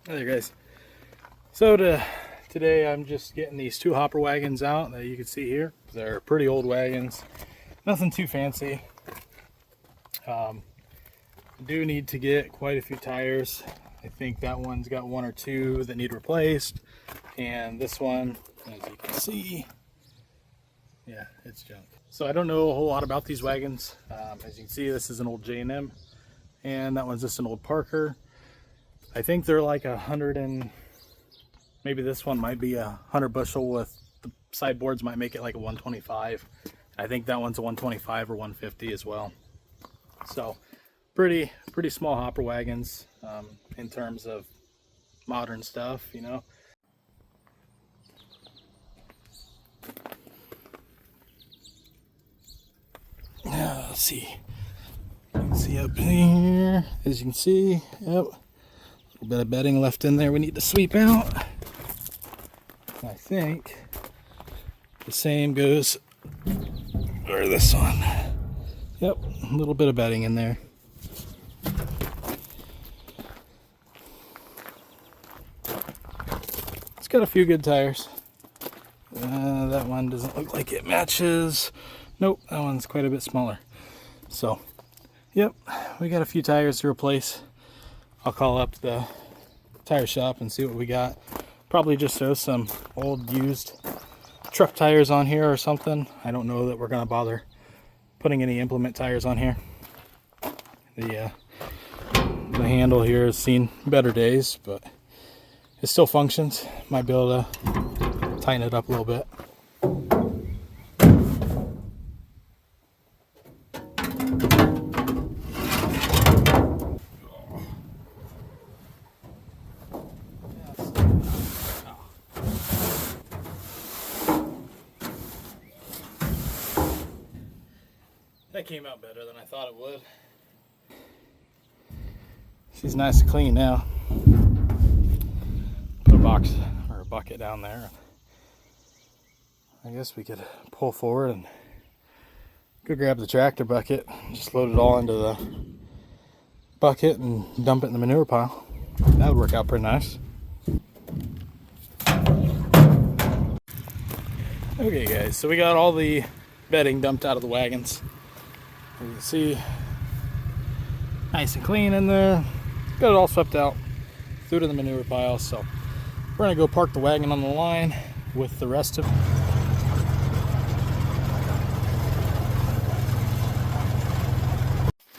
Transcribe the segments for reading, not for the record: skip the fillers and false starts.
Hi there, guys. Today I'm just getting these two hopper wagons out that you can see here. They're pretty old wagons, nothing too fancy. Do need to get quite a few tires. I think that one's got one or two that need replaced, and this one, as you can see, yeah, it's junk. So I don't know a whole lot about these wagons. As you can see, this is an old J&M, and that one's just an old Parker. I think they're like 100 and maybe this one might be 100 bushel with the sideboards might make it like a 125. I think that one's a 125 or 150 as well. So pretty small hopper wagons in terms of modern stuff, you know. Let's see. You can see up here, as you can see, yep. A bit of bedding left in there we need to sweep out. I think the same goes for this one. Yep, a little bit of bedding in there. It's got a few good tires. That one doesn't look like it matches. Nope, that one's quite a bit smaller. So, yep, we got a few tires to replace. I'll call up the tire shop and see what we got. Probably just throw some old used truck tires on here or something. I don't know that we're gonna bother putting any implement tires on here. The handle here has seen better days, but it still functions. Might be able to tighten it up a little bit. That came out better than I thought it would. She's nice and clean now. Put a box or a bucket down there. I guess we could pull forward and go grab the tractor bucket and just load it all into the bucket and dump it in the manure pile. That would work out pretty nice. Okay guys, so we got all the bedding dumped out of the wagons. As you can see, nice and clean in there. Got it all swept out, threw it in the manure pile. So we're gonna go park the wagon on the line with the rest of it.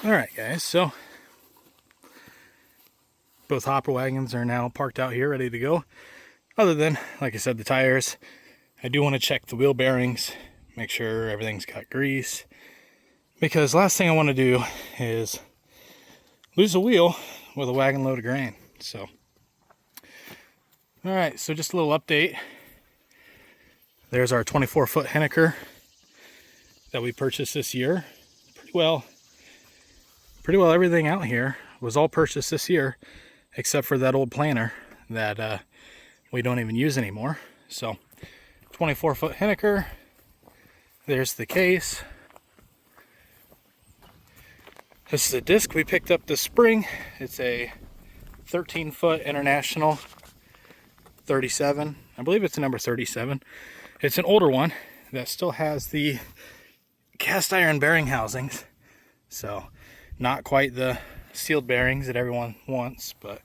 All right guys, so both hopper wagons are now parked out here ready to go. Other than, like I said, the tires, I do want to check the wheel bearings, make sure everything's got grease. Because last thing I want to do is lose a wheel with a wagon load of grain. So, all right, so just a little update. There's our 24-foot Henniker that we purchased this year. Pretty well everything out here was all purchased this year, except for that old planter that we don't even use anymore. So, 24-foot Henniker. There's the case. This is a disc we picked up this spring. It's a 13-foot International 37. I believe it's a number 37. It's an older one that still has the cast iron bearing housings. So not quite the sealed bearings that everyone wants, but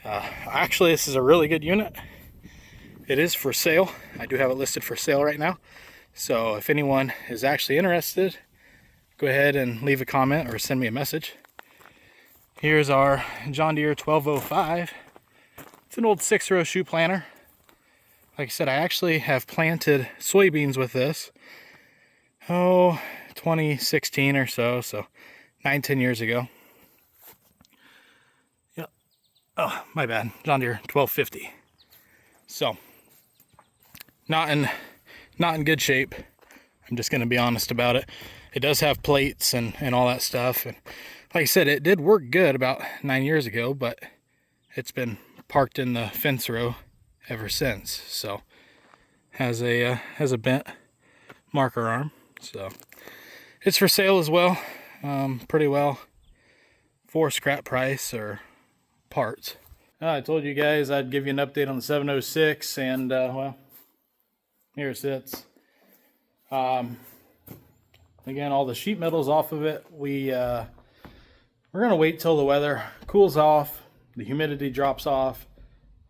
actually this is a really good unit. It is for sale. I do have it listed for sale right now. So if anyone is actually interested, go ahead and leave a comment or send me a message. Here's our John Deere 1205. It's an old 6-row shoe planter. Like I said, I actually have planted soybeans with this, 2016 or so 9-10 years ago. Yep. Oh, my bad. John Deere 1250. So, not in good shape. I'm just going to be honest about it. It does have plates and all that stuff. And like I said, it did work good about 9 years ago, but it's been parked in the fence row ever since. So has a bent marker arm. So it's for sale as well. Pretty well for scrap price or parts. I told you guys I'd give you an update on the 706, and well, here it sits. Again, all the sheet metal's off of it. We're gonna wait till the weather cools off, the humidity drops off,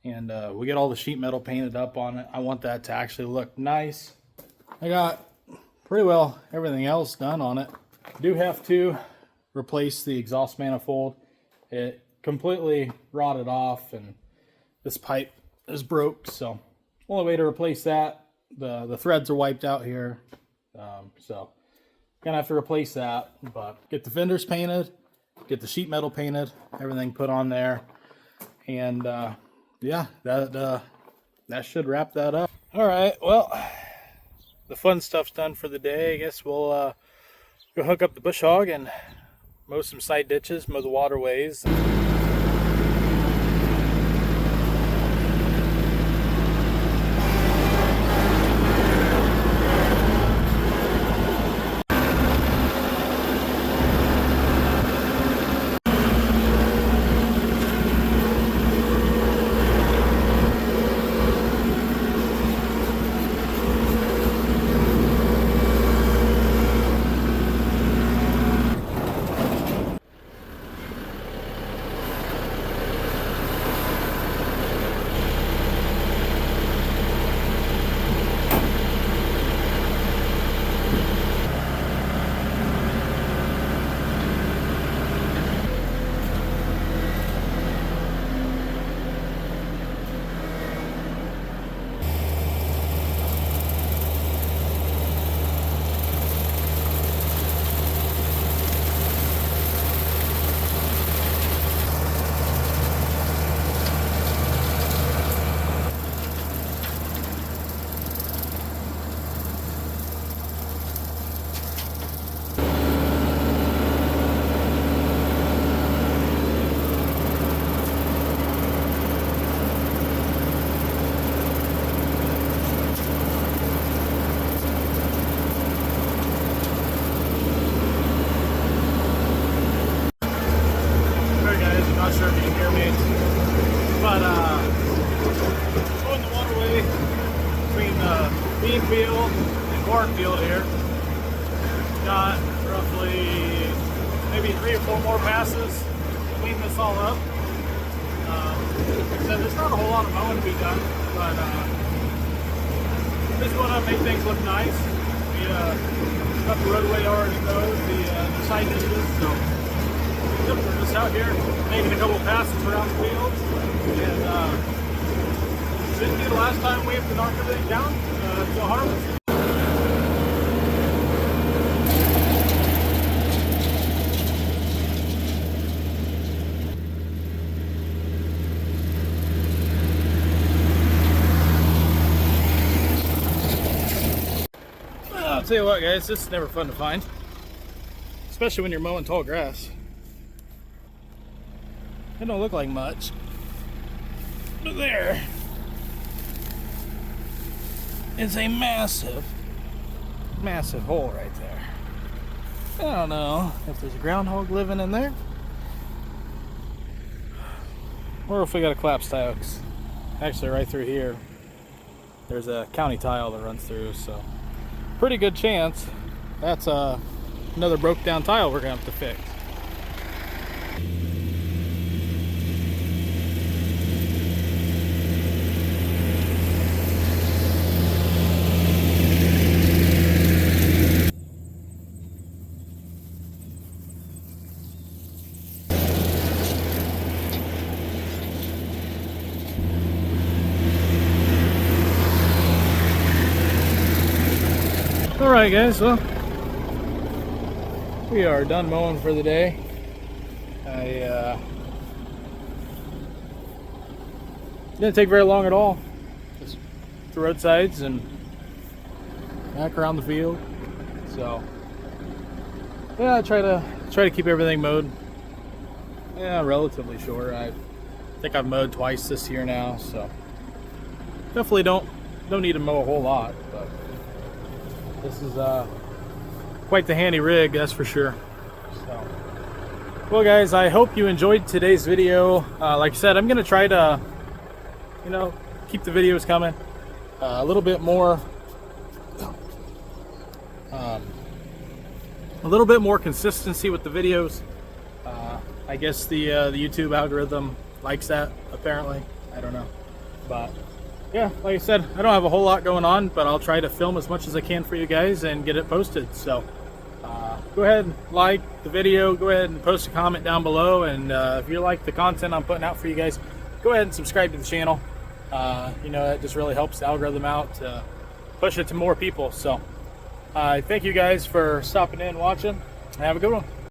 and we get all the sheet metal painted up on it. I want that to actually look nice. I got pretty well everything else done on it. I do have to replace the exhaust manifold. It completely rotted off, and this pipe is broke, so only way to replace that. The threads are wiped out here, so gonna have to replace that. But get the fenders painted, get the sheet metal painted, everything put on there, and yeah, that should wrap that up. All right, well, the fun stuff's done for the day. I guess we'll go hook up the bush hog and mow some side ditches, mow the waterways. Field and cornfield here. Got roughly maybe 3 or 4 more passes to clean this all up. So there's not a whole lot of mowing to be done, but just want to make things look nice. We got the roadway already mowed, the side ditches, so yep, we're just out here making a couple passes around the fields, and shouldn't be the last time we have to knock everything down to harvest. I'll tell you what, guys, this is never fun to find, especially when you're mowing tall grass. It don't look like much, but there is a massive hole right there. I don't know if there's a groundhog living in there, or if we got a collapsed tile. 'Cause actually right through here there's a county tile that runs through, so pretty good chance that's another broke down tile we're gonna have to fix. Alright guys, well, we are done mowing for the day. Didn't take very long at all. Just the roadsides and back around the field. So yeah, I try to keep everything mowed. Yeah, relatively short. I think I've mowed twice this year now, so definitely don't need to mow a whole lot, but this is quite the handy rig, that's for sure. So Well guys, I hope you enjoyed today's video. Like I said, I'm gonna try to, keep the videos coming. A little bit more consistency with the videos. I guess the YouTube algorithm likes that, apparently. I don't know, but yeah, like I said, I don't have a whole lot going on, but I'll try to film as much as I can for you guys and get it posted. So go ahead and like the video, go ahead and post a comment down below, and if you like the content I'm putting out for you guys, go ahead and subscribe to the channel. That just really helps the algorithm out to push it to more people. So I thank you guys for stopping in and watching, and have a good one.